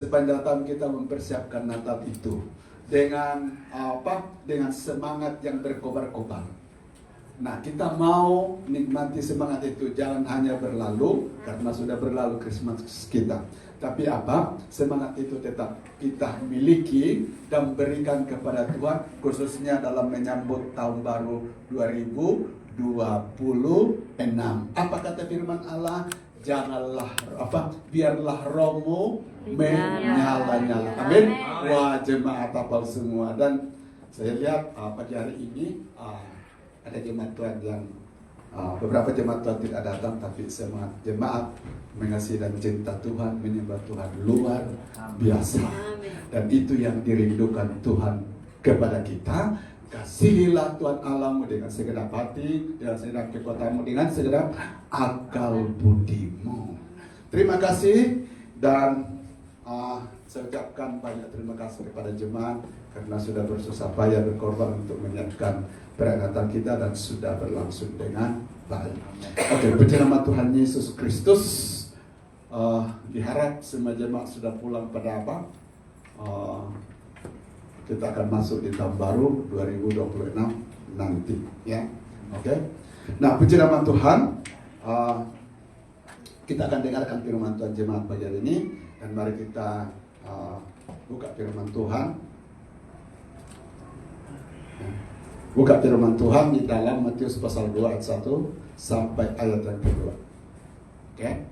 Sepanjang tahun kita mempersiapkan Natal itu dengan Dengan semangat yang berkobar-kobar. Nah, kita mau nikmati semangat itu, jangan hanya berlalu karena sudah berlalu Krismas kita. Tapi semangat itu tetap kita miliki dan berikan kepada Tuhan, khususnya dalam menyambut tahun baru 2026. Apa kata firman Allah? Janganlah biarlah rohmu menyala-nyala. Amin. Wah, jemaat apal semua. Dan saya lihat pagi hari ini ada jemaat Tuhan yang beberapa jemaat Tuhan tidak datang, tapi semua jemaat mengasihi dan cinta Tuhan, menyembah Tuhan luar biasa. Dan itu yang dirindukan Tuhan kepada kita. Kasihilah Tuhan Allahmu dengan segenap hati, dengan segenap kekuatanmu, dengan segenap akal budimu. Terima kasih. Dan saya ucapkan banyak terima kasih kepada jemaat karena sudah bersusah payah berkorban untuk menyiapkan perayaan kita dan sudah berlangsung dengan baik. Oke, puji nama Tuhan Yesus Kristus. Diharap semua jemaat sudah pulang pada kita akan masuk di tahun baru 2026 nanti, ya. Oke. Nah, puji nama Tuhan. Kita akan dengarkan firman Tuhan jemaat pagi hari ini, dan mari kita buka firman Tuhan. Buka firman Tuhan di dalam Matius pasal 2 ayat 1 sampai ayat yang kedua. Oke.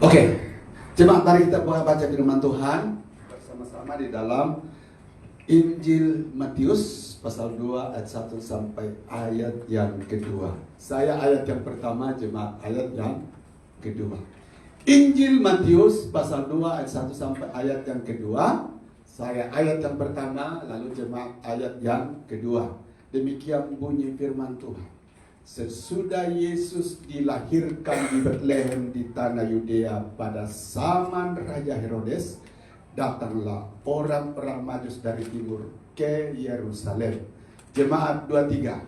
Oke, jemaat, mari kita baca firman Tuhan bersama-sama di dalam Injil Matius pasal 2 ayat 1 sampai ayat yang kedua. Saya ayat yang pertama, jemaat ayat yang kedua. Injil Matius pasal 2 ayat 1 sampai ayat yang kedua. Saya ayat yang pertama, lalu jemaat ayat yang kedua. Demikian bunyi firman Tuhan. Sesudah Yesus dilahirkan di Betlehem di tanah Yudea pada zaman Raja Herodes, datanglah orang-orang Majus dari timur ke Yerusalem. Jemaat 23.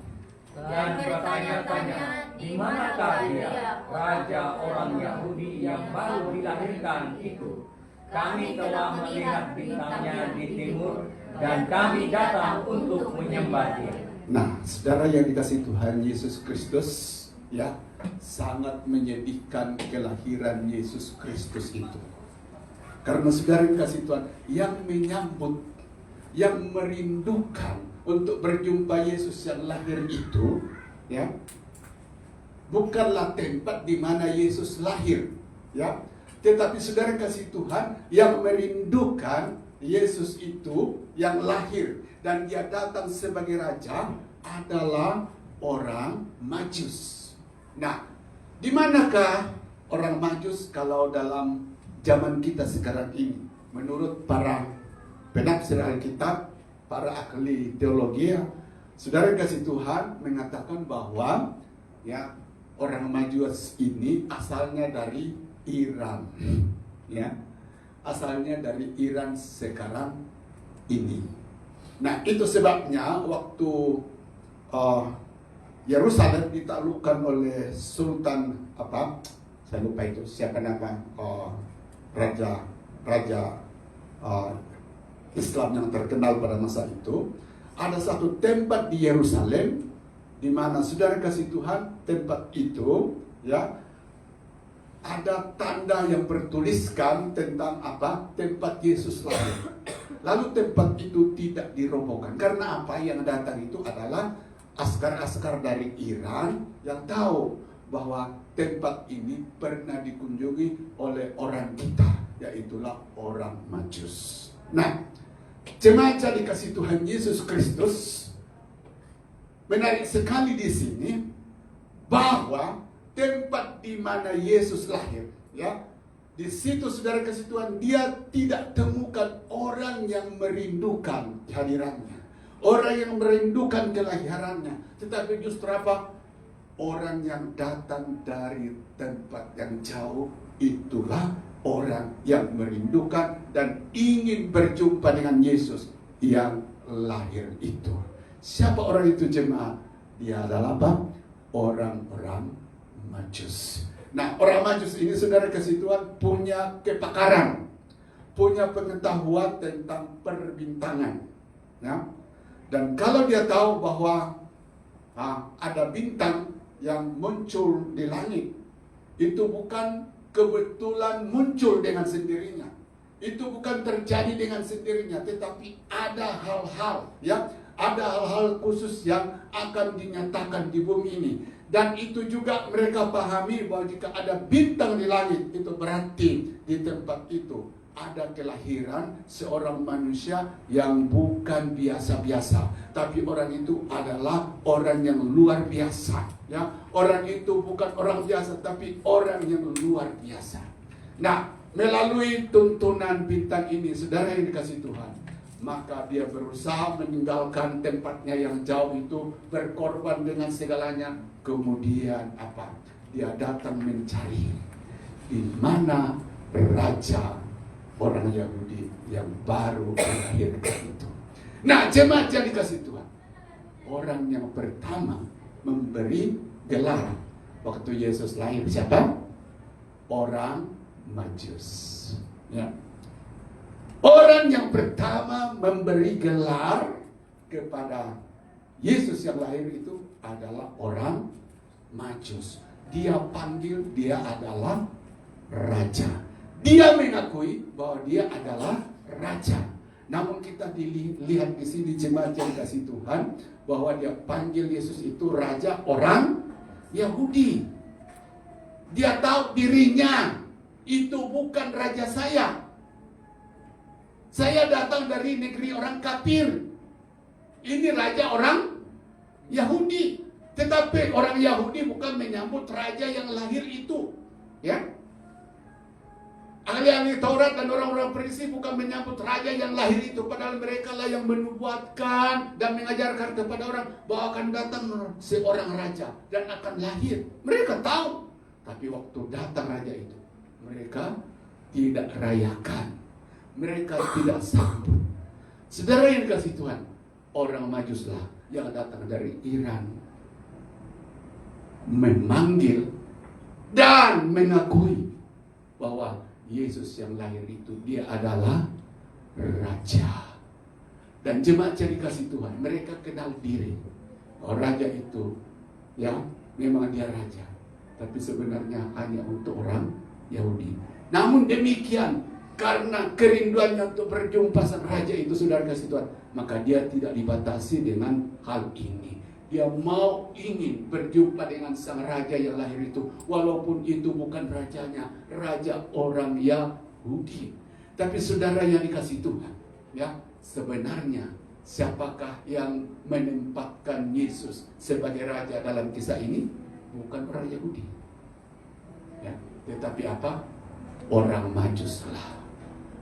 Dan bertanya-tanya, di manakah dia, raja orang Yahudi yang baru dilahirkan itu? Kami telah melihat bintangnya di timur, dan kami datang untuk menyembah dia. Nah, saudara yang dikasihi Tuhan Yesus Kristus, ya, sangat menyedihkan kelahiran Yesus Kristus itu. Karena saudara yang dikasihi Tuhan, yang menyambut, yang merindukan untuk berjumpa Yesus yang lahir itu, ya, bukanlah tempat di mana Yesus lahir, ya. Tetapi saudara kasih Tuhan, yang merindukan Yesus itu yang lahir dan dia datang sebagai raja adalah orang Majus. Nah, di manakah orang Majus kalau dalam zaman kita sekarang ini? Menurut para penafsir Alkitab, para ahli teologi, saudara kasih Tuhan mengatakan bahwa ya, orang Majus ini asalnya dari Iran, ya. Asalnya dari Iran sekarang ini. Nah, itu sebabnya waktu Yerusalem ditaklukkan oleh Sultan saya lupa itu siapa nama raja Islam yang terkenal pada masa itu. Ada satu tempat di Yerusalem di mana saudara kasih Tuhan, tempat itu, ya, ada tanda yang bertuliskan tentang tempat Yesus lahir. Lalu tempat itu tidak dirobohkan. Karena yang datang itu adalah askar-askar dari Iran yang tahu bahwa tempat ini pernah dikunjungi oleh orang kita, yaitulah orang Majus. Nah, jemaat dikasih Tuhan Yesus Kristus, menarik sekali di sini bahwa tempat di mana Yesus lahir, ya. Di situ saudara kasih Tuhan, dia tidak temukan orang yang merindukan kehadirannya, orang yang merindukan kelahirannya, tetapi justru apa? Orang yang datang dari tempat yang jauh, itulah orang yang merindukan dan ingin berjumpa dengan Yesus yang lahir itu. Siapa orang itu jemaat? Dia adalah apa? Orang-orang Majus. Nah, orang Majus ini saudara kasih Tuhan punya kepakaran, punya pengetahuan tentang perbintangan, ya. Dan kalau dia tahu bahwa ada bintang yang muncul di langit, itu bukan kebetulan muncul dengan sendirinya, itu bukan terjadi dengan sendirinya, tetapi ada hal-hal, ya, ada hal-hal khusus yang akan dinyatakan di bumi ini. Dan itu juga mereka pahami bahwa jika ada bintang di langit, itu berarti di tempat itu ada kelahiran seorang manusia yang bukan biasa-biasa, tapi orang itu adalah orang yang luar biasa, ya. Orang itu bukan orang biasa, tapi orang yang luar biasa. Nah, melalui tuntunan bintang ini, saudara yang dikasih Tuhan, maka dia berusaha meninggalkan tempatnya yang jauh itu, berkorban dengan segalanya. Kemudian apa? Dia datang mencari di mana raja orang Yahudi yang baru dilahirkan itu. Nah, jemaat yang dikasih Tuhan, orang yang pertama memberi gelar waktu Yesus lahir siapa? Orang Majus, ya. Orang yang pertama memberi gelar kepada Yesus yang lahir itu adalah orang Majus. Dia panggil dia adalah raja. Dia mengakui bahwa dia adalah raja. Namun kita dilihat di sini jemaat yang dikasih Tuhan, bahwa dia panggil Yesus itu raja orang Yahudi. Dia tahu dirinya itu bukan raja saya. Saya datang dari negeri orang kafir. Ini raja orang Yahudi. Tetapi orang Yahudi bukan menyambut raja yang lahir itu, ya. Ahli-ahli Taurat dan orang-orang Farisi bukan menyambut raja yang lahir itu, padahal mereka lah yang menubuatkan dan mengajarkan kepada orang bahwa akan datang seorang raja dan akan lahir. Mereka tahu, tapi waktu datang raja itu, mereka tidak rayakan, mereka tidak sambut. Saudara yang dikasih Tuhan, orang Majuslah yang datang dari Iran memanggil dan mengakui bahwa Yesus yang lahir itu dia adalah raja. Dan jemaat yang dikasih Tuhan, mereka kenal diri bahwa raja itu, ya, memang dia raja, tapi sebenarnya hanya untuk orang Yahudi. Namun demikian, karena kerinduannya untuk berjumpa sang raja itu, saudara kasih Tuhan, maka dia tidak dibatasi dengan hal ini. Dia mau ingin berjumpa dengan sang raja yang lahir itu, walaupun itu bukan rajanya, raja orang Yahudi. Tapi saudara yang dikasih Tuhan, ya, sebenarnya siapakah yang menempatkan Yesus sebagai raja dalam kisah ini? Bukan orang Yahudi, ya, tetapi apa? Orang Majuslah.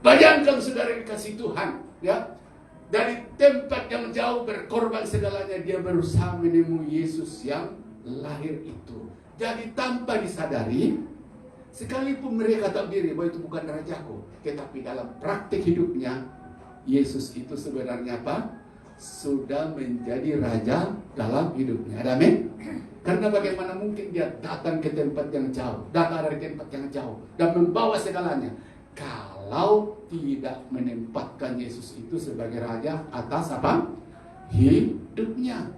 Bayangkan saudara yang dikasih Tuhan, ya, dari tempat yang jauh berkorban segalanya, dia berusaha menemui Yesus yang lahir itu. Jadi tanpa disadari, sekalipun mereka tahu diri bahwa itu bukan rajaku, tetapi dalam praktik hidupnya, Yesus itu sebenarnya apa? Sudah menjadi raja dalam hidupnya. Ada amin? Karena bagaimana mungkin dia datang ke tempat yang jauh, datang dari tempat yang jauh, dan membawa segalanya, kalau tidak menempatkan Yesus itu sebagai raja atas apa? Hidupnya.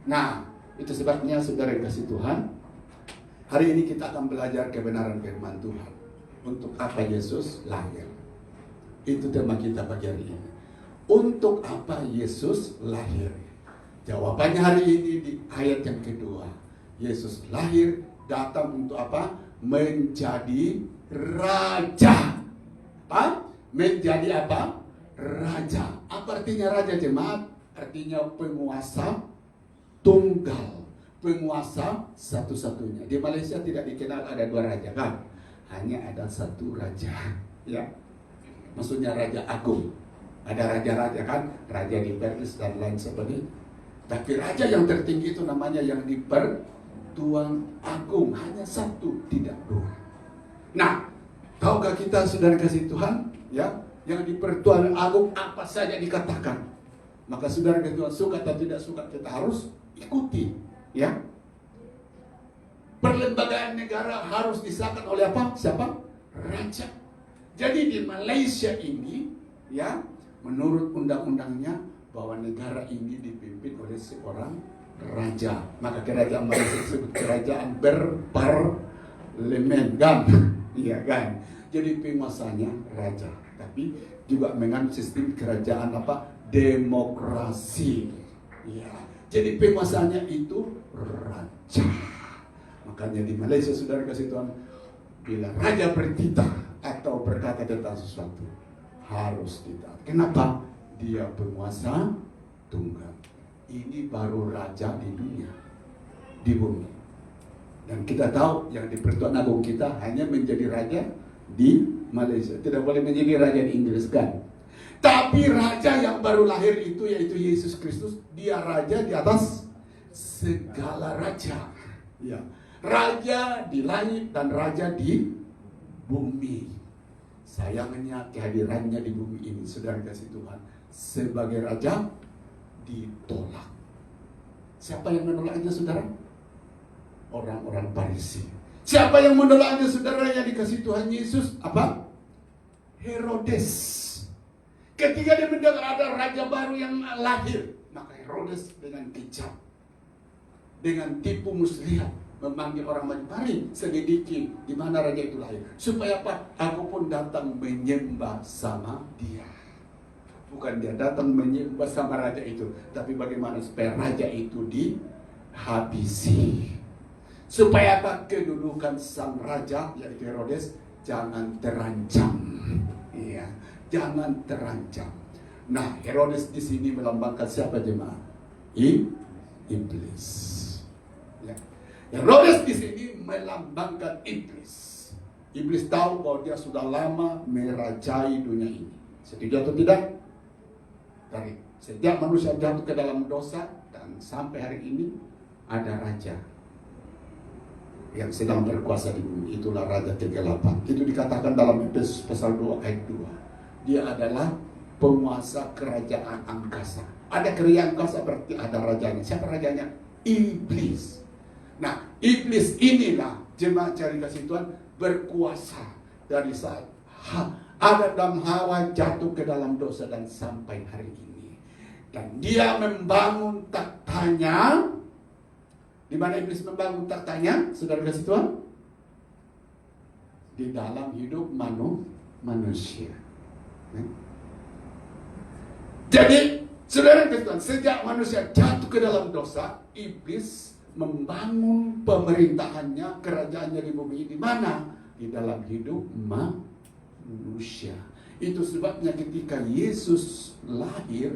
Nah, itu sebabnya saudara yang kasih Tuhan, hari ini kita akan belajar kebenaran firman Tuhan. Untuk apa Yesus lahir? Itu tema kita pagi hari ini. Untuk apa Yesus lahir? Jawabannya hari ini di ayat yang kedua. Yesus lahir datang untuk apa? Menjadi raja. Apa? Menjadi apa? Raja. Apa artinya raja jemaat? Artinya penguasa tunggal, penguasa satu-satunya. Di Malaysia tidak dikenal ada dua raja kan? Hanya ada satu raja, ya. Maksudnya raja agung. Ada raja-raja kan? Raja di Perlis dan lain sebagainya. Tapi raja yang tertinggi itu namanya yang di Pertuan Agung. Hanya satu, tidak dua. Nah, tahukah kita saudara kasih Tuhan, ya, yang di Pertuan Agung apa saja dikatakan, maka saudara kasih Tuhan suka atau tidak suka kita harus ikuti, ya. Perlembagaan negara harus disahkan oleh apa? Siapa? Raja. Jadi di Malaysia ini, ya, menurut undang-undangnya bahwa negara ini dipimpin oleh seorang raja. Maka kerajaan Malaysia disebut kerajaan berparlemen, kan? Iya kan? Jadi penguasanya raja, tapi juga menganut sistem kerajaan apa? Demokrasi. Ya. Jadi penguasanya itu raja. Makanya di Malaysia saudara kasih Tuhan, bila raja bertitah atau berkata tentang sesuatu harus ditaat. Kenapa? Dia penguasa tunggal. Ini baru raja di dunia, di bumi. Dan kita tahu yang di Pertuan Agung kita hanya menjadi raja di Malaysia. Tidak boleh menjadi raja di Inggris kan? Tapi raja yang baru lahir itu yaitu Yesus Kristus. Dia raja di atas segala raja. Ya. Raja di langit dan raja di bumi. Sayangnya kehadirannya di bumi ini, saudara kasih Tuhan, sebagai raja ditolak. Siapa yang menolaknya saudara? Orang-orang Farisi. Siapa yang menolaknya saudara yang dikasih Tuhan Yesus? Apa? Herodes. Ketika dia mendengar ada raja baru yang lahir, maka Herodes dengan kejam, dengan tipu muslihat memanggil orang mari selidiki di mana raja itu lahir. Supaya apa? Aku pun datang menyembah sama dia. Bukan dia datang menyembah sama raja itu, tapi bagaimana supaya raja itu dihabisi. Supaya apa? Kedudukan sang raja yaitu Herodes jangan terancam. Iya, jangan terancam. Nah, Herodes di sini melambangkan siapa jemaah? Iblis. Ya. Herodes di sini melambangkan iblis. Iblis tahu bahwa dia sudah lama merajai dunia ini. Setuju atau tidak? Dari sejak manusia jatuh ke dalam dosa dan sampai hari ini ada raja yang sedang berkuasa di bumi. Itulah raja ke-8. Itu dikatakan dalam Efesus pasal 2 ayat 2. Dia adalah penguasa kerajaan angkasa. Ada kerajaan angkasa berarti ada rajanya. Siapa rajanya? Iblis. Nah, iblis inilah jemaat cari kasih Tuhan berkuasa dari saat Adam dan Hawa jatuh ke dalam dosa dan sampai hari ini. Dan dia membangun taktanya. Di mana iblis membangun taktanya? Saudara kasih Tuhan? Di dalam hidup manusia. Jadi, saudara kasih Tuhan, sejak manusia jatuh ke dalam dosa, iblis membangun pemerintahannya, kerajaannya di bumi. Di mana? Di dalam hidup manusia. Itu sebabnya ketika Yesus lahir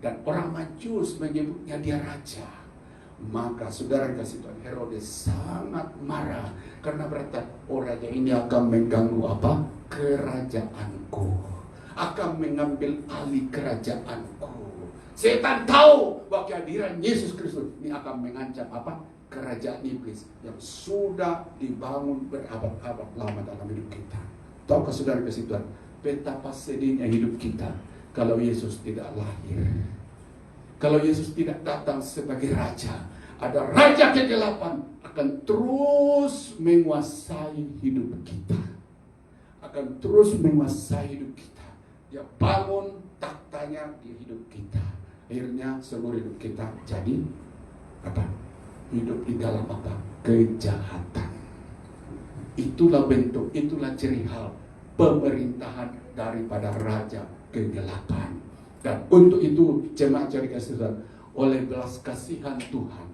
dan orang Majus menyebutnya dia raja, maka saudara kasih Tuhan, Herodes sangat marah karena berkata, oh raja ini akan mengganggu apa? Kerajaanku, akan mengambil alih kerajaanku. Setan tahu bahwa kehadiran Yesus Kristus ini akan mengancam apa? Kerajaan iblis yang sudah dibangun berabad-abad lama dalam hidup kita. Tahukah saudara kasih Tuhan, betapa sedihnya hidup kita kalau Yesus tidak lahir. Kalau Yesus tidak datang sebagai raja, ada raja ke-8 akan terus menguasai hidup kita. Akan terus menguasai hidup kita. Dia bangun taktanya di hidup kita. Akhirnya seluruh hidup kita jadi apa? Hidup di dalam apa? Kejahatan. Itulah bentuk, itulah ciri hal pemerintahan daripada raja ke-8. Dan untuk itu jemaat cari kasih Tuhan, oleh belas kasihan Tuhan,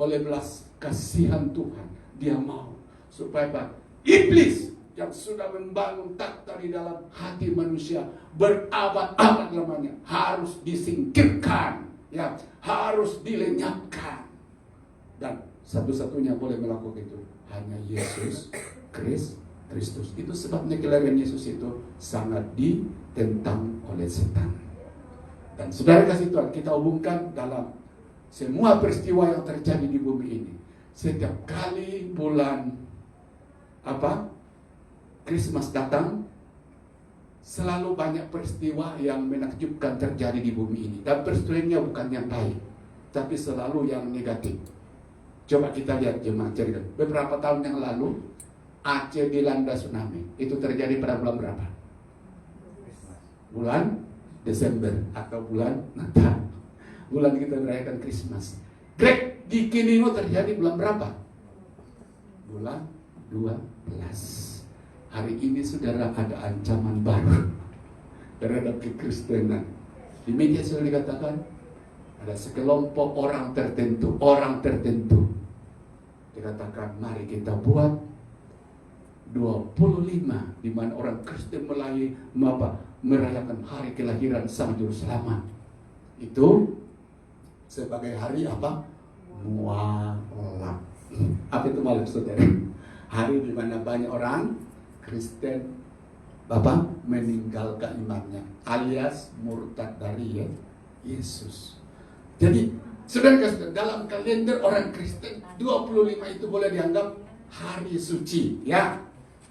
oleh belas kasihan Tuhan, dia mau supaya apa? Iblis yang sudah membangun takhta di dalam hati manusia berabad-abad lamanya harus disingkirkan, ya, harus dilenyapkan. Dan Satu-satunya boleh melakukan itu hanya Yesus Kristus. Itu sebabnya kelahiran Yesus itu sangat ditentang oleh setan. Dan saudara kasih Tuhan, kita hubungkan dalam semua peristiwa yang terjadi di bumi ini. Setiap kali bulan Christmas datang, selalu banyak peristiwa yang menakjubkan terjadi di bumi ini. Dan peristiwanya bukan yang baik, tapi selalu yang negatif. Coba kita lihat jemaat cerita. Beberapa tahun yang lalu Aceh dilanda tsunami. Itu terjadi pada bulan berapa? Bulan Desember atau bulan Natal. Bulan kita merayakan Christmas. Greg di Kinimo terjadi bulan berapa? Bulan 12. Hari ini saudara ada ancaman baru terhadap kekristenan. Di media sudah dikatakan ada sekelompok orang tertentu dikatakan mari kita buat 25 di mana orang Kristen merayakan hari kelahiran Sang Juru Selamat. Itu sebagai hari Mualaf. Apa itu Mualaf, saudara? Hari di mana banyak orang Kristen meninggalkan imannya, alias murtad dari Yesus. Jadi saudara, dalam kalender orang Kristen 25 itu boleh dianggap hari suci, ya.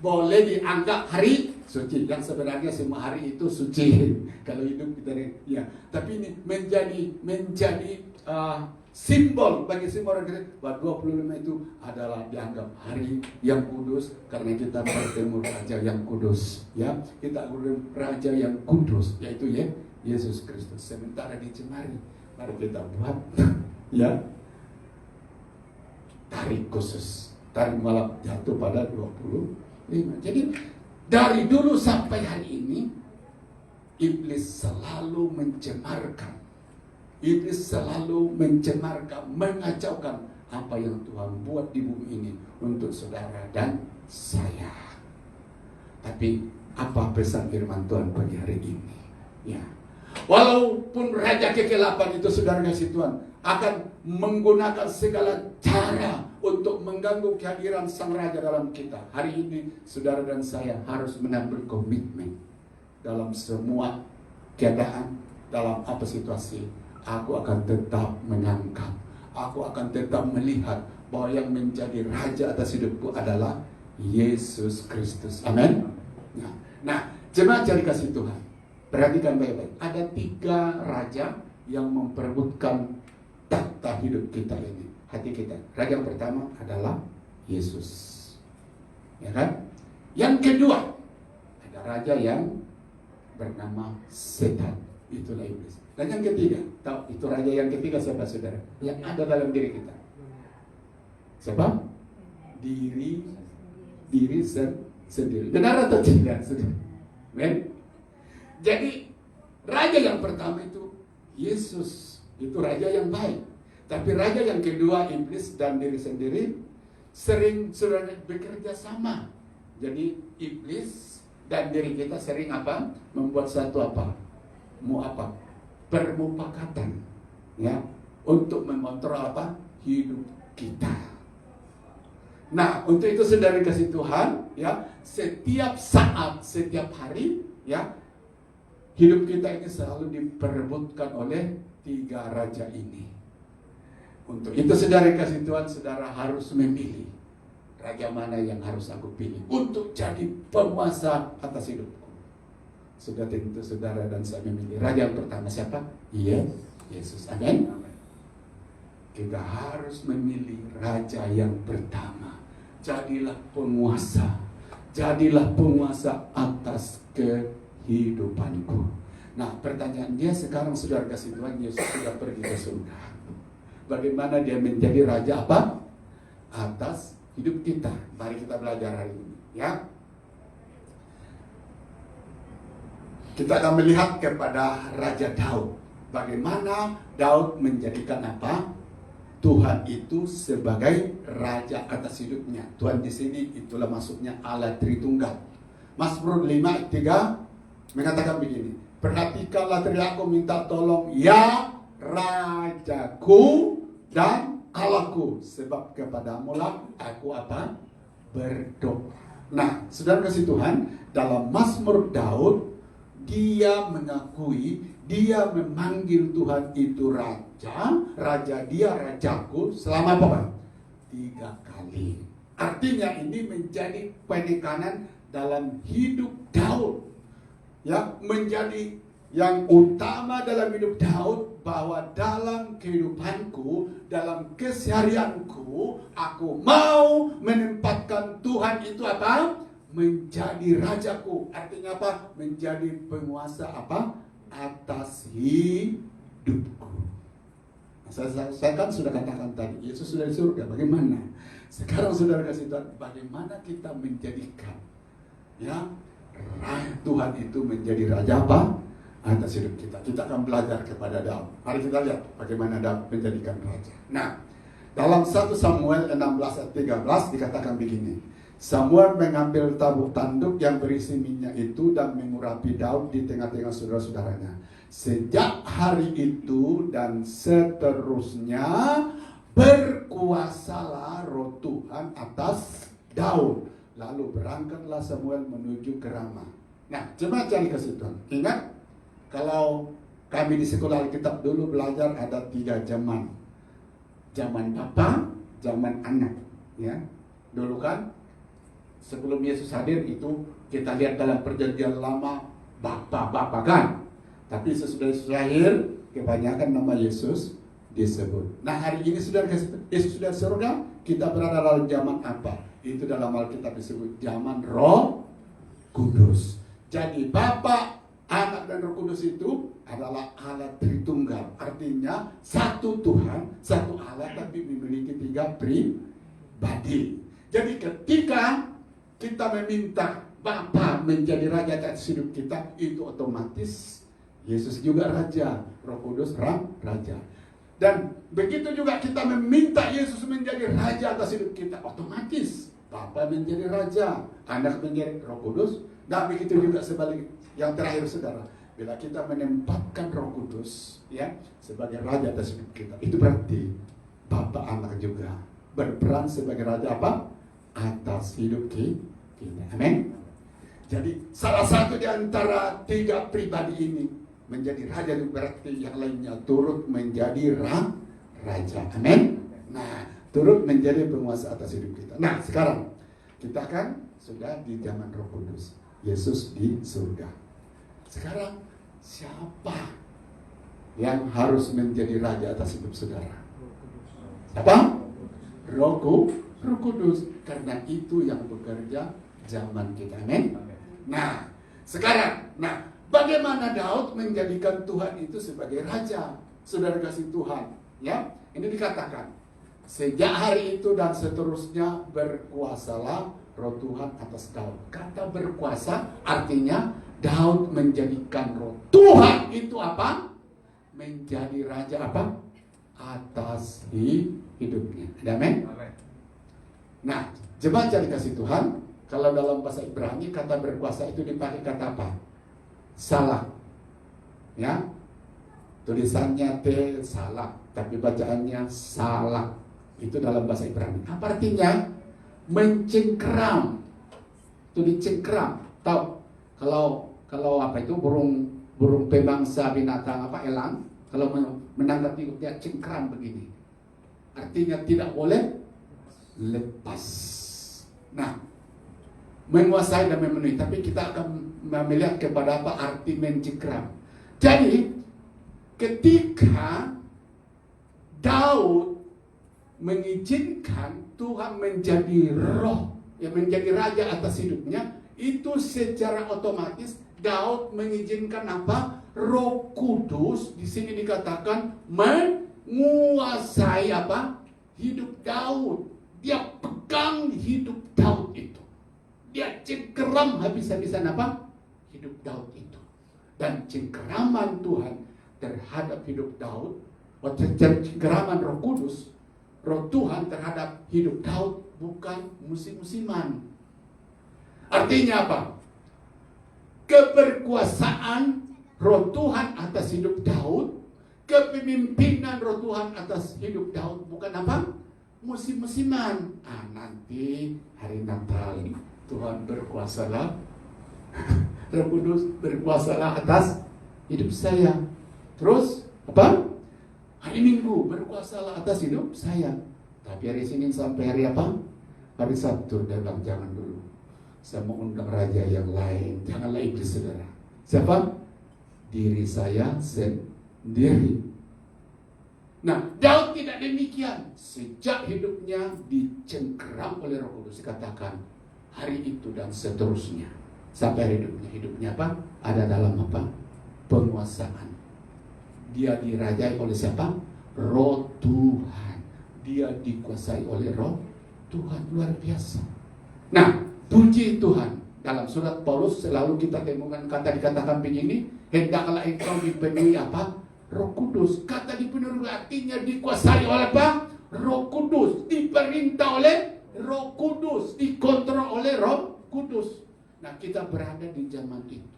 Boleh dianggap hari suci. Yang sebenarnya semua hari itu suci kalau hidup kita, ya. Tapi ini menjadi simbol bagi semua orang Kristen bahwa 25 itu adalah dianggap hari yang kudus karena kita bertemu Raja yang kudus, ya. Kita bertemu Raja yang kudus, yaitu Yesus Kristus. Sementara di Cemari, mari kita buat tarik khusus, tarik malam jatuh pada 25. Jadi dari dulu sampai hari ini iblis selalu mencemarkan, mengacaukan apa yang Tuhan buat di bumi ini untuk saudara dan saya. Tapi apa pesan firman Tuhan pagi hari ini? Ya, walaupun raja kegelapan itu saudara kasih Tuhan akan menggunakan segala cara untuk mengganggu kehadiran sang raja dalam kita. Hari ini saudara dan saya harus mengambil komitmen dalam semua keadaan, dalam apa situasi. Aku akan tetap menyangka, aku akan tetap melihat bahwa yang menjadi raja atas hidupku adalah Yesus Kristus. Amin. Nah, jemaat yang dikasih Tuhan, perhatikan baik-baik. Ada 3 raja yang memperebutkan tahta hidup kita ini, hati kita. Raja yang pertama adalah Yesus, ya kan? Yang kedua ada raja yang bernama setan, itulah iblis. Dan yang ketiga, tahu itu raja yang ketiga siapa saudara? Yang ada dalam diri kita. Siapa? Diri sendiri. Benar atau tidak, saudara? Men? Jadi raja yang pertama itu Yesus, itu raja yang baik. Tapi raja yang kedua, iblis dan diri sendiri, sering saudara bekerja sama. Jadi iblis dan diri kita sering membuat satu permufakatan, ya, untuk mengontrol hidup kita. Nah, untuk itu saudara kasih Tuhan, ya, setiap saat, setiap hari, ya, hidup kita ini selalu diperebutkan oleh 3 raja ini. Untuk itu saudara kasih Tuhan, saudara harus memilih raja mana yang harus aku pilih untuk jadi penguasa atas hidupku. Sudah tentu saudara dan saya memilih raja yang pertama siapa? Yesus. Amin. Kita harus memilih raja yang pertama. Jadilah penguasa atas kehidupanku. Nah, pertanyaannya sekarang saudara kasih Tuhan, Yesus sudah pergi ke surga. Bagaimana dia menjadi raja atas hidup kita? Mari kita belajar hari ini, ya. Kita akan melihat kepada Raja Daud. Bagaimana Daud menjadikan Tuhan itu sebagai raja atas hidupnya. Tuhan di sini itulah maksudnya Allah Tritunggal. Mazmur 5:3 mengatakan begini, perhatikanlah teriakku minta tolong, ya Rajaku dan Allahku, sebab kepadamu lah aku apa? Berdoa. Nah, saudara kasih Tuhan, dalam Mazmur Daud, dia mengakui, dia memanggil Tuhan itu Raja, Raja dia, Rajaku, selama apa? 3 kali. Artinya ini menjadi penekanan dalam hidup Daud. Ya, menjadi yang utama dalam hidup Daud, bahwa dalam kehidupanku, dalam keseharianku, aku mau menempatkan Tuhan itu apa? Menjadi rajaku. Artinya apa? Menjadi penguasa apa? Atas hidupku. Saya kan sudah katakan tadi, Yesus sudah di surga. Bagaimana? Sekarang saudara kasih Tuhan, bagaimana kita menjadikan ya Tuhan itu menjadi raja apa? Atas hidup kita. Kita akan belajar kepada Daud. Mari kita lihat bagaimana Daud menjadikan raja. Nah, dalam 1 Samuel 16 ayat 13 dikatakan begini. Samuel mengambil tabung tanduk yang berisi minyak itu dan mengurapi Daud di tengah-tengah saudara-saudaranya. Sejak hari itu dan seterusnya berkuasalah roh Tuhan atas Daud. Lalu berangkatlah Samuel menuju ke Rama. Nah, coba cari kasih Tuhan. Ingat, kalau kami di sekolah Alkitab dulu belajar ada 3 zaman. Zaman Bapa, zaman anak. Ya, dulu kan sebelum Yesus hadir itu kita lihat dalam perjanjian lama Bapa kan. Tapi sesudah Yesus lahir, kebanyakan nama Yesus disebut. Nah, hari ini sudah Yesus sudah surga, kita berada dalam zaman apa? Itu dalam Alkitab disebut zaman Roh Kudus. Jadi Bapa, Anak dan Roh Kudus itu adalah Allah Tritunggal. Artinya satu Tuhan, satu Allah, tapi memiliki 3 pribadi. Jadi ketika kita meminta Bapa menjadi raja atas hidup kita, itu otomatis Yesus juga raja, Roh Kudus raja. Dan begitu juga kita meminta Yesus menjadi raja atas hidup kita, otomatis Bapa menjadi raja, Anak menjadi Roh Kudus. Dan begitu juga sebaliknya. Yang terakhir saudara, bila kita menempatkan Roh Kudus ya sebagai raja atas hidup kita, itu berarti Bapa Anak juga berperan sebagai raja apa? Atas hidup kita. Amin. Jadi salah satu di antara 3 pribadi ini menjadi raja, itu berarti yang lainnya turut menjadi raja. Amin. Nah, turut menjadi penguasa atas hidup kita. Nah, sekarang kita kan sudah di zaman Roh Kudus, Yesus di surga. Sekarang siapa yang harus menjadi raja atas hidup saudara? Siapa? Roh Kudus. Karena itu yang bekerja zaman kita. Amin. Nah, sekarang, bagaimana Daud menjadikan Tuhan itu sebagai raja? Saudara kasih Tuhan, ya. Ini dikatakan, sejak hari itu dan seterusnya berkuasalah roh Tuhan atas Daud. Kata berkuasa artinya Daud menjadikan roh Tuhan itu apa? Menjadi raja apa? Atas hidupnya. Amin. Nah, coba cari kasih Tuhan. Kalau dalam bahasa Ibrani kata berkuasa itu dipakai kata apa? Salah. Ya. Tulisannya T salah, tapi bacaannya salah. Itu dalam bahasa Ibrani. Apa artinya? Mencengkeram. Itu dicengkeram. Tahu? Kalau apa itu burung pemangsa binatang apa elang, kalau menangkap itu dia cengkeram begini. Artinya tidak boleh lepas. Nah, menguasai dan memenuhi. Tapi kita akan melihat kepada apa arti mencengkeram. Jadi ketika Daud mengizinkan Tuhan menjadi roh, yang menjadi raja atas hidupnya, itu secara otomatis Daud mengizinkan apa? Roh Kudus di sini dikatakan menguasai apa? Hidup Daud. Dia pegang hidup Daud itu. Dia cengkeram habis-habisan apa? Hidup Daud itu. Dan cengkeraman Tuhan terhadap hidup Daud, cengkeraman Roh Kudus, Roh Tuhan terhadap hidup Daud bukan musim-musiman. Artinya apa? Keberkuasaan Roh Tuhan atas hidup Daud, kepemimpinan Roh Tuhan atas hidup Daud bukan apa? Musim-musiman. Nanti hari Natal Tuhan berkuasalah, Roh Kudus berkuasalah atas hidup saya. Terus apa? Hari Minggu berkuasalah atas hidup saya. Tapi hari Senin sampai hari apa? Hari Sabtu dia bilang jangan dulu. Saya mau undang raja yang lain. Janganlah iblis, saudara. Siapa? Diri saya sendiri. Nah, Daud tidak demikian. Sejak hidupnya dicengkeram oleh Roh Kudus, dikatakan hari itu dan seterusnya sampai hidupnya apa? Ada dalam apa? Penguasaan. Dia dirajai oleh siapa? Roh Tuhan. Dia dikuasai oleh Roh Tuhan. Luar biasa. Nah, puji Tuhan. Dalam surat Paulus selalu kita temukan kata dikatakan begini, hendaklah engkau dipenuhi apa? Roh Kudus. Kata dipenuhi artinya dikuasai oleh apa? Roh Kudus. Diperintah oleh Roh Kudus. Dikontrol oleh Roh Kudus. Nah, kita berada di zaman itu.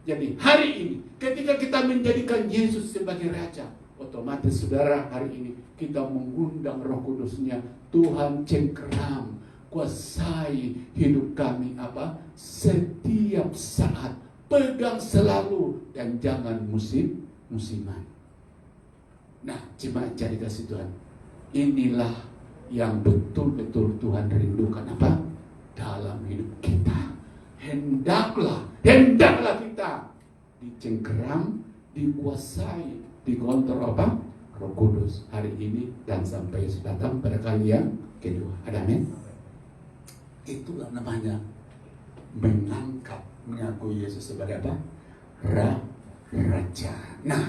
Jadi hari ini ketika kita menjadikan Yesus sebagai Raja, otomatis saudara hari ini kita mengundang Roh Kudusnya. Tuhan cengkeram, kuasai hidup kami apa? Setiap saat, pegang selalu dan jangan musiman. Nah, jemaat jadi kasih Tuhan, inilah yang betul-betul Tuhan rindukan apa? Dalam hidup kita. Hendaklah kita dicengkeram, dikuasai, dikontrol apa? Roh Kudus hari ini dan sampai datang pada kali yang kedua. Ada amin? Itulah namanya mengangkat, mengakui Yesus sebagai apa? Raja. Nah,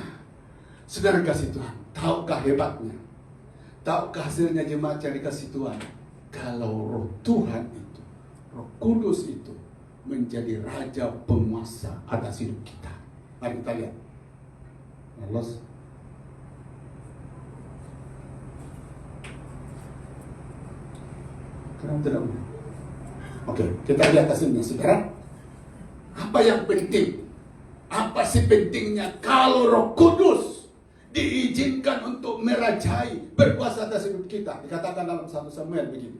saudara kasih Tuhan, tahukah hebatnya? Tahukah hasilnya jemaat yang dikasih Tuhan? Kalau Roh Tuhan itu, Roh Kudus itu menjadi raja penguasa atas hidup kita. Mari kita lihat. Los. Kenapa tidak? Oke, kita lihat hasilnya, saudara. Apa yang penting? Apa sih pentingnya kalau Roh Kudus diizinkan untuk merajai, berkuasa atas hidup kita? Dikatakan dalam 1 Samuel begini.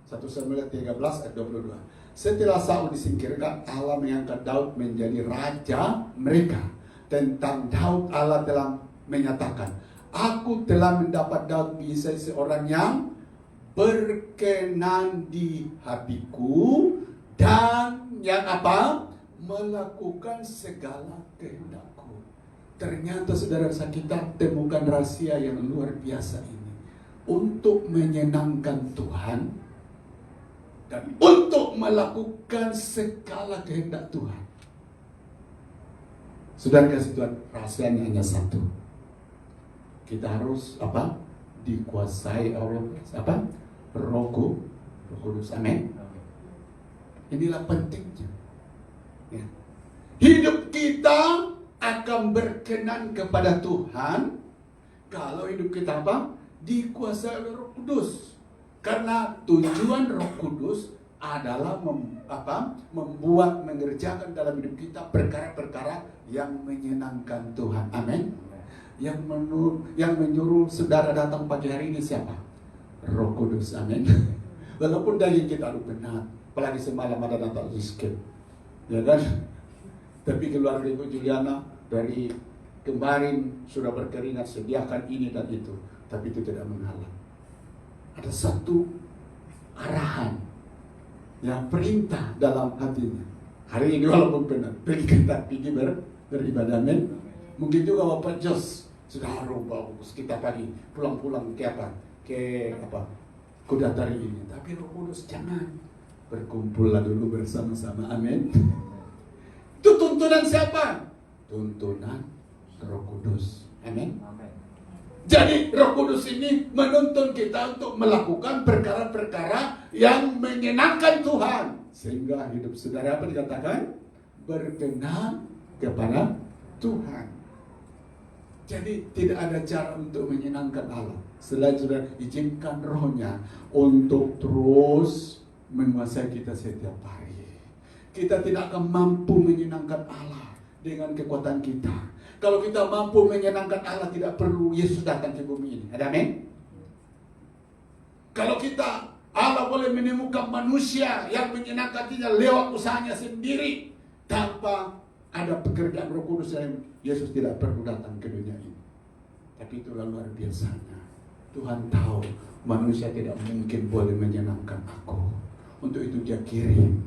1 Samuel 13 ayat 22. Setelah Saul disingkirkan, Allah mengangkat Daud menjadi raja mereka. Tentang Daud, Allah telah menyatakan, aku telah mendapat Daud bisa seorang yang berkenan di hatiku dan yang apa? Melakukan segala kehendakku. Ternyata saudara kita temukan rahasia yang luar biasa ini. Untuk menyenangkan Tuhan dan untuk melakukan segala kehendak Tuhan. Saudara kasih Tuhan, rahasianya hanya satu. Kita harus apa? Dikuasai oleh apa? Roh Kudus. Amin. Inilah pentingnya. Ya. Hidup kita akan berkenan kepada Tuhan kalau hidup kita apa? Dikuasai oleh Roh Kudus. Karena tujuan Roh Kudus adalah membuat, mengerjakan dalam hidup kita perkara-perkara yang menyenangkan Tuhan. Amin. Yang menyuruh saudara datang pagi hari ini siapa? Roh Kudus. Amin. Walaupun daging kita penat, apalagi semalam ada Natal Rizky, ya kan? Tapi keluarga Ibu Juliana dari kemarin sudah berkeringat sediakan ini dan itu, tapi itu tidak menghalang. Ada satu arahan yang perintah dalam hatinya. Hari ini walaupun benar, pergi beribadah. Amin. Mungkin juga Bapak Jos sudah bagus kita pagi pulang-pulang ke apa? Ke apa? Kuda tari ini. Tapi Roh Kudus jangan, berkumpullah dulu bersama-sama. Amin. Itu tuntunan siapa? Tuntunan Roh Kudus. Amin. Jadi Roh Kudus ini menuntun kita untuk melakukan perkara-perkara yang menyenangkan Tuhan. Sehingga hidup saudara apa dikatakan? Berkenan kepada Tuhan. Jadi tidak ada cara untuk menyenangkan Allah selain sudah izinkan Rohnya untuk terus menguasai kita setiap hari. Kita tidak akan mampu menyenangkan Allah dengan kekuatan kita. Kalau kita mampu menyenangkan Allah, tidak perlu Yesus datang ke bumi ini. Ada amin? Kalau kita, Allah boleh menemukan manusia yang menyenangkan dirinya lewat usahanya sendiri, tanpa ada pekerjaan Roh Kudus, yang Yesus tidak perlu datang ke dunia ini. Tapi itulah luar biasanya. Tuhan tahu manusia tidak mungkin boleh menyenangkan aku. Untuk itu Dia kirim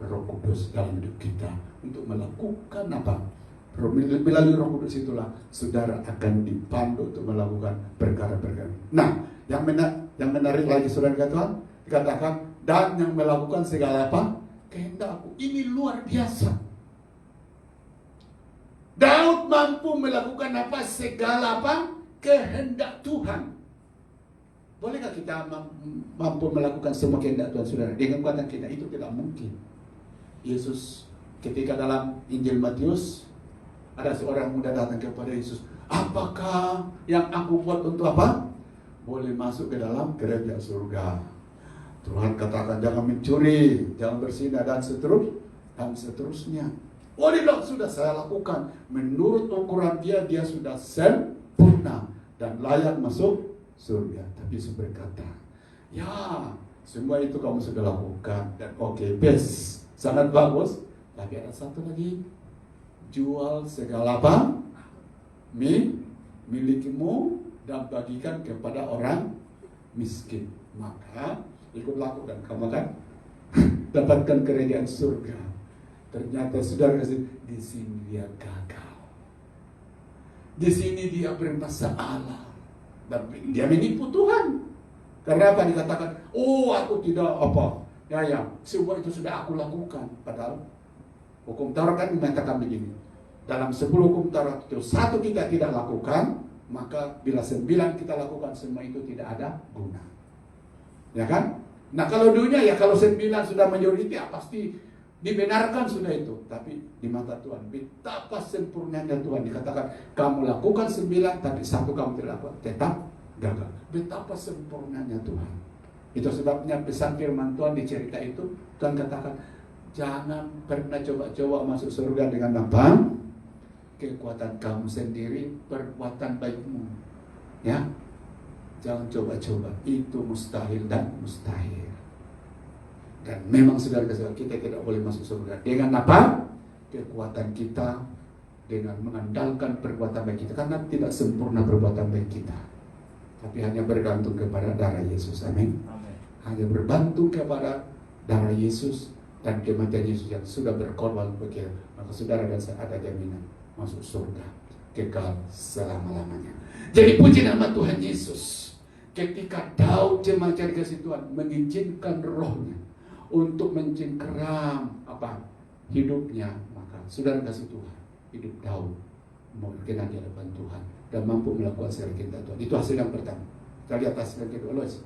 Roh Kudus dalam hidup kita untuk melakukan apa? Melalui Roh Kudus itulah saudara akan dipandu untuk melakukan perkara-perkara. Nah, yang menarik lagi saudara Tuhan, dikatakan dan yang melakukan segala apa? Kehendakku. Ini luar biasa. Daud mampu melakukan apa? Segala apa? Kehendak Tuhan. Bolehkah kita mampu melakukan semua kehendak Tuhan, saudara? Dengan kekuatan kita itu tidak mungkin. Yesus ketika dalam Injil Matius, ada seorang muda datang kepada Yesus. Apakah yang aku buat untuk apa? Boleh masuk ke dalam kerajaan surga. Tuhan katakan jangan mencuri, jangan berzina dan seterusnya. Oh, dia bilang sudah saya lakukan. Menurut ukuran dia sudah sempurna dan layak masuk surga. Tapi Yesus berkata, ya semua itu kamu sudah lakukan dan oke, best, sangat bagus. Tapi ada satu lagi, jual segala apa? Milikimu dan bagikan kepada orang miskin. Maka ikut laku dan kamu akan dapatkan kerajaan surga. Ternyata saudara kasih, di sini dia gagal. Di sini dia bermasalah dan dia menipu Tuhan. Karena apa? Dikatakan, oh aku tidak apa. Ya, semua itu sudah aku lakukan. Padahal hukum Taurat kan mengatakan begini. Dalam 10 hukum Taurat itu 1 kita tidak lakukan, maka bila 9 kita lakukan, semua itu tidak ada guna. Ya kan? Nah kalau dunia ya, kalau 9 sudah majoriti ya pasti dibenarkan sudah itu. Tapi di mata Tuhan, betapa sempurnanya Tuhan. Dikatakan kamu lakukan 9, tapi 1 kamu tidak lakukan, tetap gagal. Betapa sempurnanya Tuhan. Itu sebabnya pesan firman Tuhan di cerita itu, Tuhan katakan jangan pernah coba-coba masuk surga dengan apa? Kekuatan kamu sendiri, perbuatan baikmu. Ya, jangan coba-coba. Itu mustahil dan mustahil. Dan memang saudara-saudara, kita tidak boleh masuk surga dengan apa? Kekuatan kita, dengan mengandalkan perbuatan baik kita. Karena tidak sempurna perbuatan baik kita, tapi hanya bergantung kepada darah Yesus. Amin. Hanya bergantung kepada darah Yesus dan kematian Yesus yang sudah berkorban bagi kita. Maka saudara dan saya ada jaminan masuk surga kekal selama-lamanya. Jadi puji nama Tuhan Yesus. Ketika Daud jemaat dikasih Tuhan mengizinkan rohnya untuk mencengkeram apa hidupnya, maka saudara kasih Tuhan, hidup Daud berkenan di hadapan Tuhan dan mampu melakukan segala kehendak Tuhan. Itu hasil yang pertama. Kita lihat hasil yang kedua, Lois.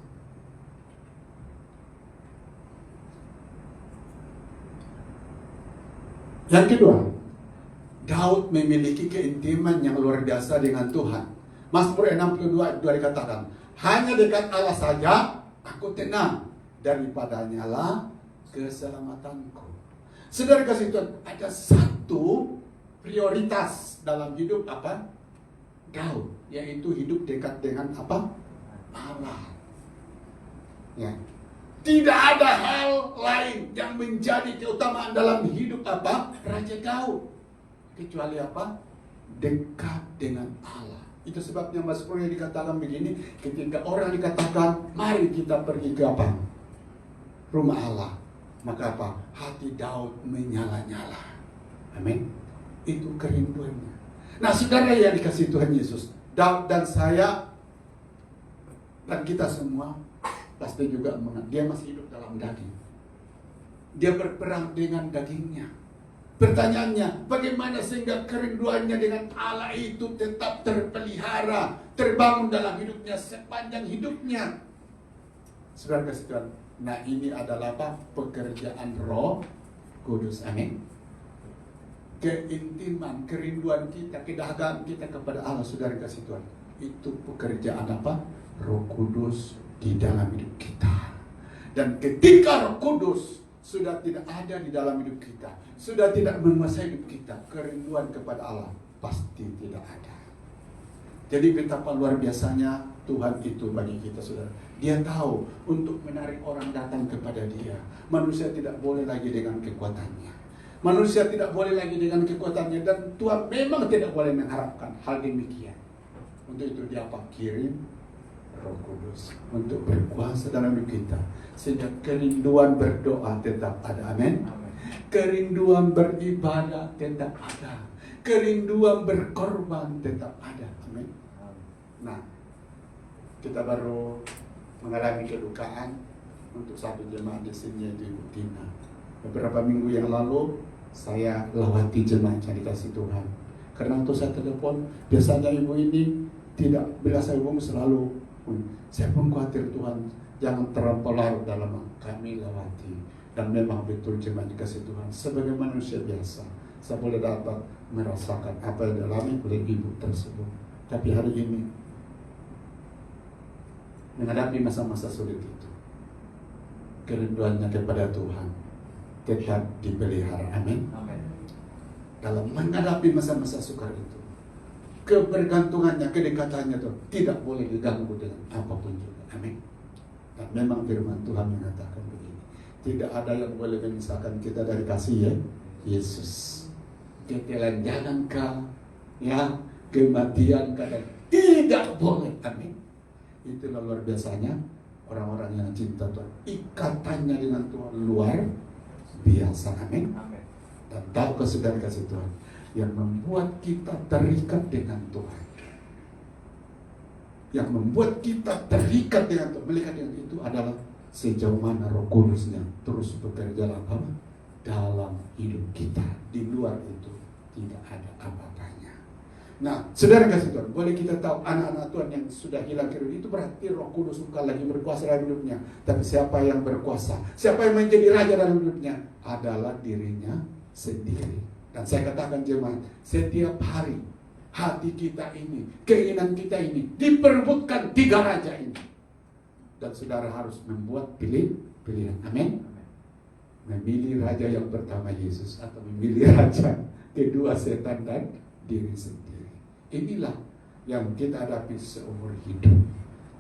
Yang kedua, Daud memiliki keintiman yang luar biasa dengan Tuhan. Mazmur 62 ayat 2 dikatakan, hanya dekat Allah saja aku tenang, daripadanya lah keselamatanku. Saudara kasih Tuhan, ada satu prioritas dalam hidup apa? Daud, yaitu hidup dekat dengan apa? Allah. Ya. Tidak ada hal lain yang menjadi keutamaan dalam hidup apa? Raja Daud. Kecuali apa? Dekat dengan Allah. Itu sebabnya Mazmur yang dikatakan begini, ketika orang dikatakan, mari kita pergi ke apa? Rumah Allah. Maka apa? Hati Daud menyala-nyala. Amin. Itu kerinduannya. Nah saudara yang dikasih Tuhan Yesus, Daud dan saya dan kita semua pasti juga dia masih hidup dalam daging. Dia berperang dengan dagingnya. Pertanyaannya, bagaimana sehingga kerinduannya dengan Allah itu tetap terpelihara, terbangun dalam hidupnya sepanjang hidupnya? Saudara kasih Tuhan, nah ini adalah apa? Pekerjaan Roh Kudus. Amin. Keintiman, kerinduan kita, kedahagaan kita kepada Allah, saudara kasih Tuhan, itu pekerjaan apa? Roh Kudus di dalam hidup kita. Dan ketika Roh Kudus sudah tidak ada di dalam hidup kita, sudah tidak menguasai hidup kita, kerinduan kepada Allah pasti tidak ada. Jadi betapa luar biasanya Tuhan itu bagi kita, saudara. Dia tahu untuk menarik orang datang kepada Dia. Manusia tidak boleh lagi dengan kekuatannya. Manusia tidak boleh lagi dengan kekuatannya, dan Tuhan memang tidak boleh mengharapkan hal demikian. Untuk itu Dia kirim Roh Kudus untuk berkuasa dalam hidup kita, sehingga kerinduan berdoa tetap ada. Amin. Kerinduan beribadah tetap ada. Kerinduan berkorban tetap ada. Amin. Nah, kita baru mengalami kedukaan untuk satu jemaat di sini, yaitu Ibu Tina. Beberapa minggu yang lalu saya lewati jemaatnya dikasih Tuhan. Karena untuk saya telepon, biasanya ibu ini tidak, bila saya hubung selalu, saya pun khawatir Tuhan jangan terlampau larut dalam kami lewati. Dan memang betul jemaat dikasih Tuhan. Sebagai manusia biasa, saya boleh dapat merasakan apa yang dialami oleh ibu tersebut. Tapi hari ini menghadapi masa-masa sulit itu, kerinduannya kepada Tuhan tetap dipelihara. Amin. Dalam menghadapi masa-masa sukar itu, kebergantungannya, kedekatannya itu tidak boleh diganggu dengan apapun juga. Amin. Dan memang firman Tuhan mengatakan begini, tidak ada yang boleh memisahkan kita dari kasih Yesus. Ketelanjangan kah, kematian kah, tidak boleh. Amin. Itulah luar biasanya orang-orang yang cinta Tuhan. Ikatannya dengan Tuhan luar biasa. Amin. Dan tahu saudara kasih Tuhan yang membuat kita terikat dengan Tuhan, yang membuat kita terikat dengan Tuhan, melihat yang itu adalah sejauh mana Roh Kudusnya terus bekerja dalam hidup kita. Di luar itu tidak ada apa-apanya. Nah, saudara kasih Tuhan, boleh kita tahu anak-anak Tuhan yang sudah hilang kerinduan itu berarti Roh Kudus bukan lagi berkuasa dalam hidupnya. Tapi siapa yang berkuasa, siapa yang menjadi raja dalam hidupnya adalah dirinya sendiri. Dan saya katakan jemaat, setiap hari hati kita ini, keinginan kita ini diperebutkan 3 raja ini. Dan saudara harus membuat pilihan. Amin. Memilih raja yang pertama Yesus, atau memilih raja kedua setan dan diri sendiri. Inilah yang kita hadapi seumur hidup.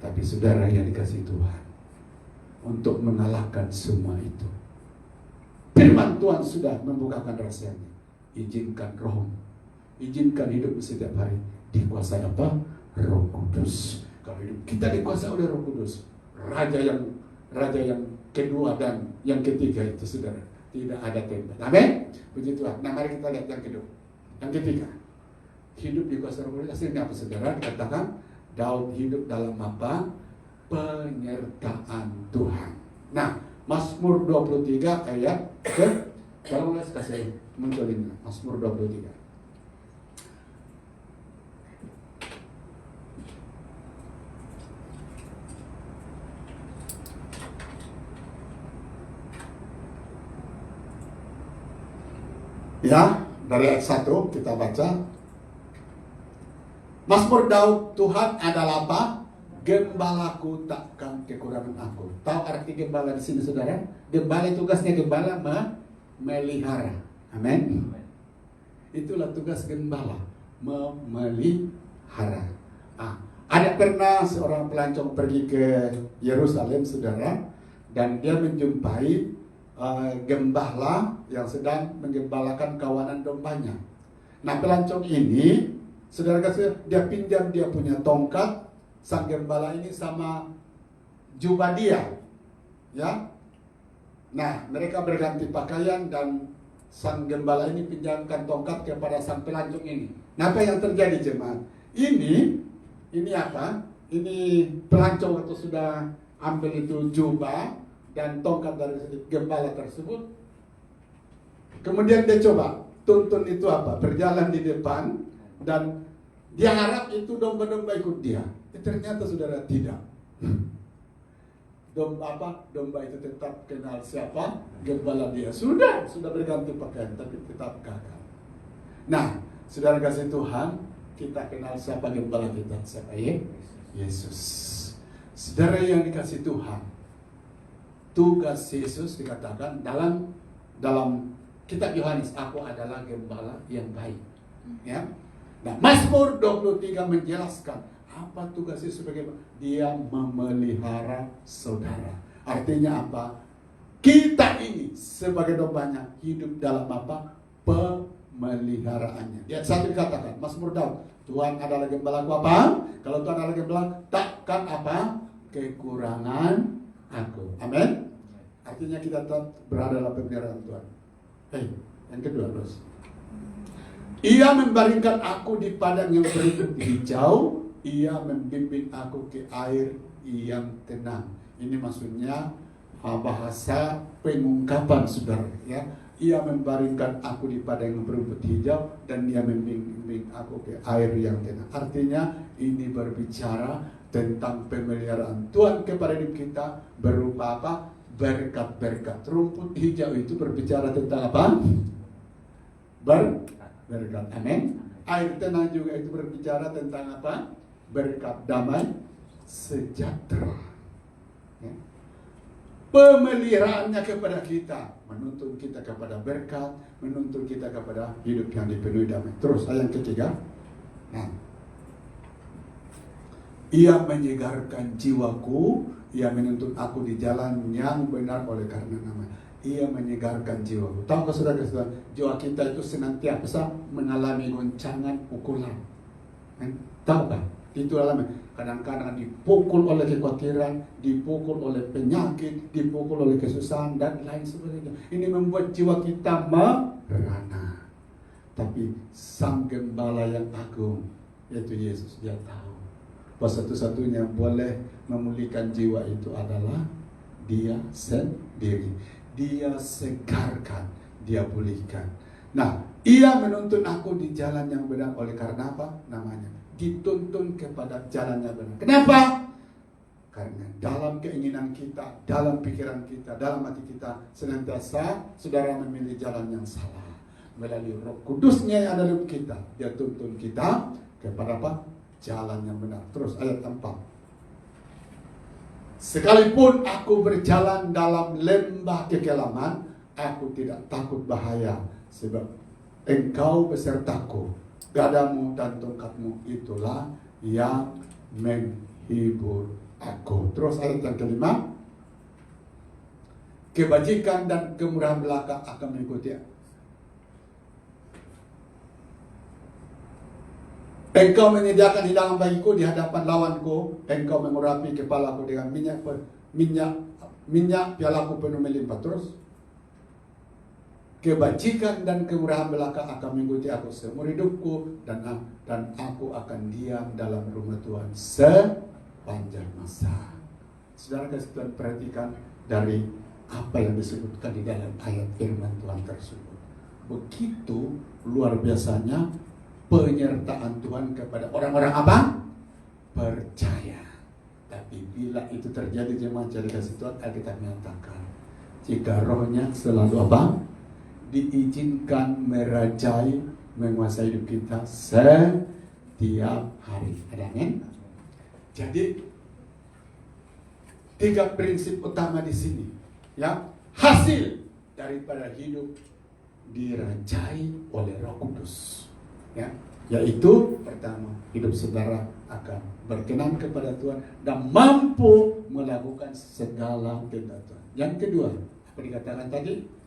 Tapi saudara yang dikasih Tuhan, untuk mengalahkan semua itu, firman Tuhan sudah membukakan rahasianya. Izinkan roh, izinkan hidup setiap hari dikuasai apa? Roh Kudus. Kalau hidup kita dikuasai oleh Roh Kudus, raja yang kedua dan yang ketiga itu saudara tidak ada tembak. Amin. Puji Tuhan. Nah, mari kita lihat yang kedua. Yang ketiga, hidup dikuasai Roh Kudus. Hasilnya apa saudara? Dikatakan Daud hidup dalam apa? Penyertaan Tuhan. Nah, Mazmur 23 ayat kalau boleh kasih munculin Mazmur 23. Ya, dari ayat 1 kita baca. Mazmur Daud, Tuhan adalah apa? Gembalaku, takkan kekurangan aku. Tahu arti gembala di sini saudara? Gembala tugasnya gembala memelihara. Amin. Itulah tugas gembala, memelihara. Ada pernah seorang pelancong pergi ke Yerusalem saudara, dan dia menjumpai gembala yang sedang menggembalakan kawanan dombanya. Nah, pelancong ini saudara kasih, dia pinjam dia punya tongkat sang gembala ini sama jubah dia, ya. Nah, mereka berganti pakaian dan sang gembala ini pinjamkan tongkat kepada sang pelancong ini. Nah, apa yang terjadi jemaat? Ini apa? Ini pelancong itu sudah ambil itu jubah dan tongkat dari gembala tersebut. Kemudian dia coba tuntun itu apa? Berjalan di depan dan dia harap itu domba-domba ikut dia. Ternyata saudara tidak. Domba itu tetap kenal siapa? Gembala dia. Sudah berganti pakaian tapi tetap gagal. Nah, saudara kasih Tuhan, kita kenal siapa gembala kita? Siapa? Yesus. Saudara yang dikasih Tuhan, tugas Yesus dikatakan dalam kitab Yohanes, aku adalah gembala yang baik. Ya. Nah, Mazmur 23 menjelaskan apa tugasnya sebagai dia memelihara saudara. Artinya apa? Kita ini sebagai dombanya hidup dalam apa? Pemeliharaannya. Ayat 1 dikatakan, Mazmur Daud, Tuhan adalah gembalaku apa? Kalau Tuhan adalah gembala, takkan apa? Kekurangan aku. Amin. Artinya kita tetap berada dalam pemeliharaan Tuhan. Yang kedua, terus. Ia membaringkan aku di padang yang berumput hijau. Ia membimbing aku ke air yang tenang. Ini maksudnya bahasa pengungkapan, saudara. Ya, ia membaringkan aku di padang yang berumput hijau dan ia membimbing aku ke air yang tenang. Artinya ini berbicara tentang pemeliharaan Tuhan kepada hidup kita berupa apa? Berkat-berkat. Rumput hijau itu berbicara tentang apa? Berkat. Amin. Air tenang juga itu berbicara tentang apa? Berkat, damai, sejahtera. Ya. Pemeliharaannya kepada kita menuntun kita kepada berkat, menuntun kita kepada hidup yang dipenuhi damai. Terus ayat ketiga. Nah, ia menyegarkan jiwaku, ia menuntun aku di jalan yang benar oleh karena nama. Ia menyegarkan jiwaku. Tahukah saudara-saudara, jiwa kita itu senantiasa mengalami goncangan, pukulan. Tahukah? Itu alami. Kadang-kadang dipukul oleh kekhawatiran, dipukul oleh penyakit, dipukul oleh kesusahan dan lain sebagainya. Ini membuat jiwa kita merana. Tapi Sang Gembala yang agung, yaitu Yesus, dia tahu bahwa satu-satunya boleh memulihkan jiwa itu adalah Dia sendiri. Dia segarkan, Dia pulihkan. Nah, ia menuntun aku di jalan yang benar oleh karena apa? Namanya dituntun kepada jalan yang benar. Kenapa? Karena dalam keinginan kita, dalam pikiran kita, dalam hati kita senantiasa saudara memilih jalan yang salah. Melalui Roh Kudusnya yang ada dalam kita, Dia tuntun kita kepada apa? Jalan yang benar. Terus ayat 4. Sekalipun aku berjalan dalam lembah kekelaman, aku tidak takut bahaya, sebab Engkau besertaku. Gadamu dan tongkatmu itulah yang menghibur aku. Terus ayat yang kelima. Kebajikan dan kemurahan belaka akan mengikuti. Engkau menyediakan hidangan bagiku di hadapan lawanku. Engkau mengurapi kepalaku dengan minyak pialaku penuh melimpah. Terus kebajikan dan kemurahan belaka akan mengikuti aku seumur hidupku, dan aku akan diam dalam rumah Tuhan sepanjang masa. Saudara kasih Tuhan, perhatikan dari apa yang disebutkan di dalam ayat firman Tuhan tersebut. Begitu luar biasanya penyertaan Tuhan kepada orang-orang apa? Percaya. Tapi bila itu terjadi, jemaat jadi kasih Tuhan, Alkitab menyatakan jika rohnya selalu apa? Diizinkan merajai, menguasai hidup kita setiap hari. Ada amin? Jadi 3 prinsip utama di sini, ya, hasil daripada hidup dirajai oleh Roh Kudus, ya, yaitu pertama, hidup saudara akan berkenan kepada Tuhan dan mampu melakukan segala kehendak Tuhan. Yang kedua, apa dikatakan tadi?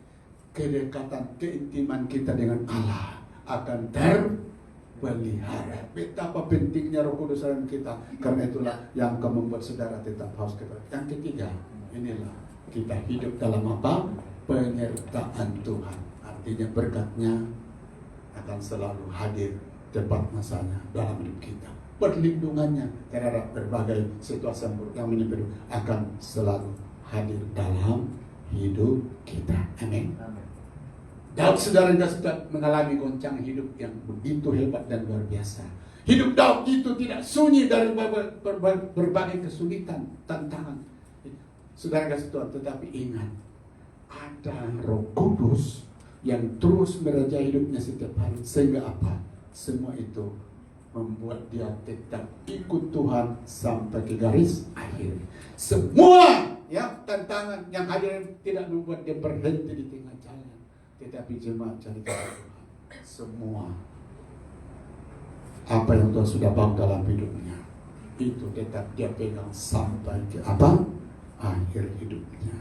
Kedekatan, keintiman kita dengan Allah akan terpelihara. Betapa pentingnya Roh Kudus dalam kita. Karena itulah yang akan membuat saudara tetap haus kepada. Yang ketiga, inilah kita hidup dalam apa? Penyertaan Tuhan. Artinya berkatnya akan selalu hadir tepat masanya dalam hidup kita. Perlindungannya terhadap berbagai situasi yang menimpa akan selalu hadir dalam hidup kita. Amin. Daud, saudara sudah mengalami goncang hidup yang begitu hebat dan luar biasa. Hidup Daud itu tidak sunyi dari berbagai kesulitan, tantangan. Saudara kasih Tuhan, tetapi ingat, ada Roh Kudus yang terus merajai hidupnya setiap hari. Sehingga apa? Semua itu membuat dia tetap ikut Tuhan sampai ke garis akhir. Semua ya tantangan yang hadir tidak membuat dia berhenti di tengah jalan. Tetapi jemaat cari Tuhan, semua Apa yang Tuhan sudah bangun dalam hidupnya, itu tetap dia pegang sampai ke apa? Akhir hidupnya.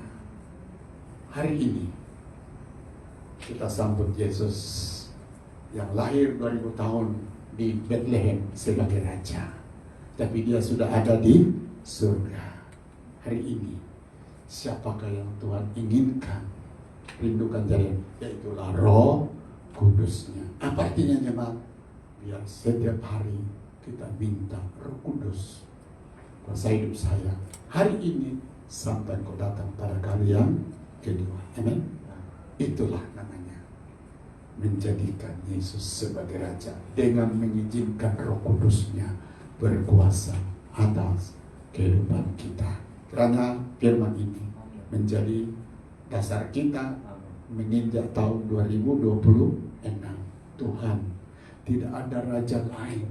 Hari ini kita sambut Yesus yang lahir 2000 tahun di Bethlehem sebagai Raja, tapi dia sudah ada di surga. Hari ini siapakah yang Tuhan inginkan, rindukan jari, yaitulah Roh Kudusnya. Apa artinya jemaat? Biar setiap hari kita minta Roh Kudus kuasai hidup saya hari ini sampai kau datang pada kali yang kedua. Amin. Itulah namanya menjadikan Yesus sebagai Raja dengan mengizinkan Roh Kudusnya berkuasa atas kehidupan kita. Karena firman ini menjadi dasar kita menginjak tahun 2026. Tuhan, tidak ada raja lain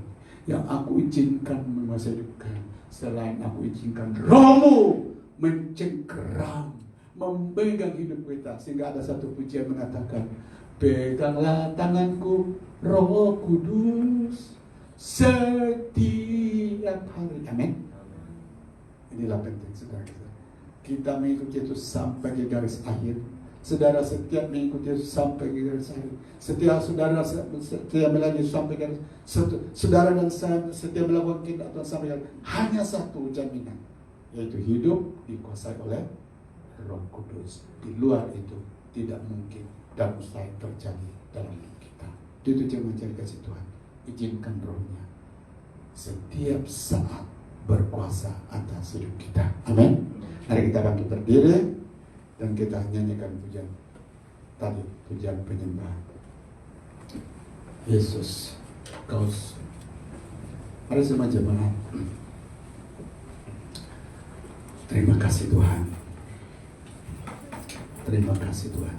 yang aku izinkan menguasai hidup selain aku izinkan Roh-Mu mencengkeram, memegang hidup kita. Sehingga ada satu pujian mengatakan, peganglah tanganku Roh Kudus setiap hari. Amin. Inilah penting saudara kita mengikuti Yesus sampai ke garis akhir. Saudara setiap mengikuti Yesus sampai ke garis akhir. Setiap saudara setia melakukan Yesus sampai ke garis, saudara dan saya setia melakukan kita Tuhan sampai ke garis. Hanya satu jaminan, yaitu hidup dikuasai oleh Roh Kudus. Di luar itu tidak mungkin dan mustahil terjadi dalam hidup kita. Itu jangan jadi kasih Tuhan. Izinkan Roh-Nya setiap saat berkuasa atas hidup kita. Amin. Mari kita bangkit berdiri dan kita nyanyikan pujian tadi, pujian penyembahan. Yesus, Kau. Mari semua jemaat. Terima kasih Tuhan. Terima kasih Tuhan.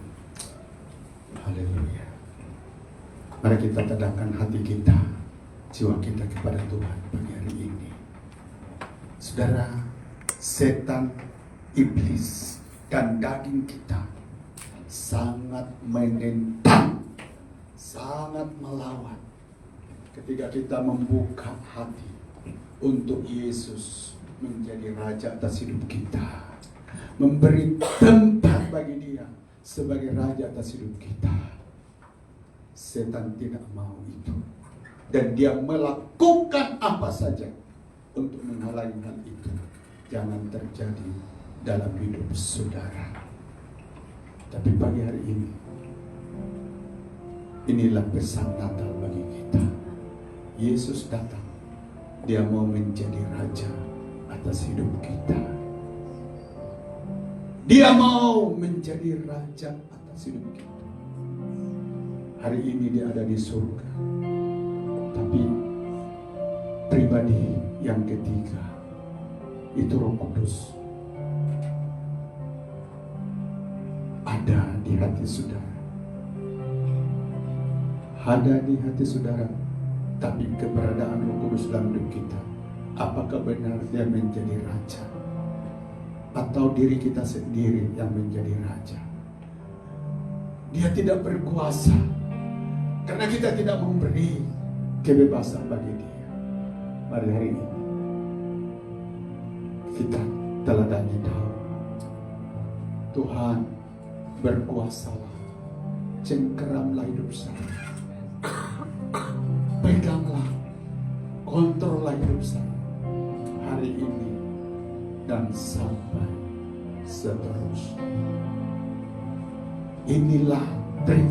Haleluya. Mari kita tadahkan hati kita, jiwa kita kepada Tuhan pagi hari ini. Saudara, setan, iblis, dan daging kita sangat menentang, sangat melawan ketika kita membuka hati untuk Yesus menjadi Raja atas hidup kita, memberi tempat bagi Dia sebagai Raja atas hidup kita. Setan tidak mau itu, dan dia melakukan apa saja untuk menghalangi hal itu jangan terjadi dalam hidup saudara. Tapi pagi hari ini, inilah pesan Natal bagi kita. Yesus datang, Dia mau menjadi Raja atas hidup kita. Dia mau menjadi Raja atas hidup kita. Hari ini Dia ada di surga, tapi pribadi yang ketiga itu Roh Kudus ada di hati saudara, ada di hati saudara. Tapi keberadaan Roh Kudus dalam hidup kita, apakah benar Dia menjadi Raja atau diri kita sendiri yang menjadi Raja? Dia tidak berkuasa karena kita tidak memberi kebebasan bagi Dia. Mari hari ini kita teladani tahu Tuhan berkuasalah, cengkeramlah hidup saya, peganglah, kontrollah hidup saya hari ini dan sampai seterusnya. Inilah prinsip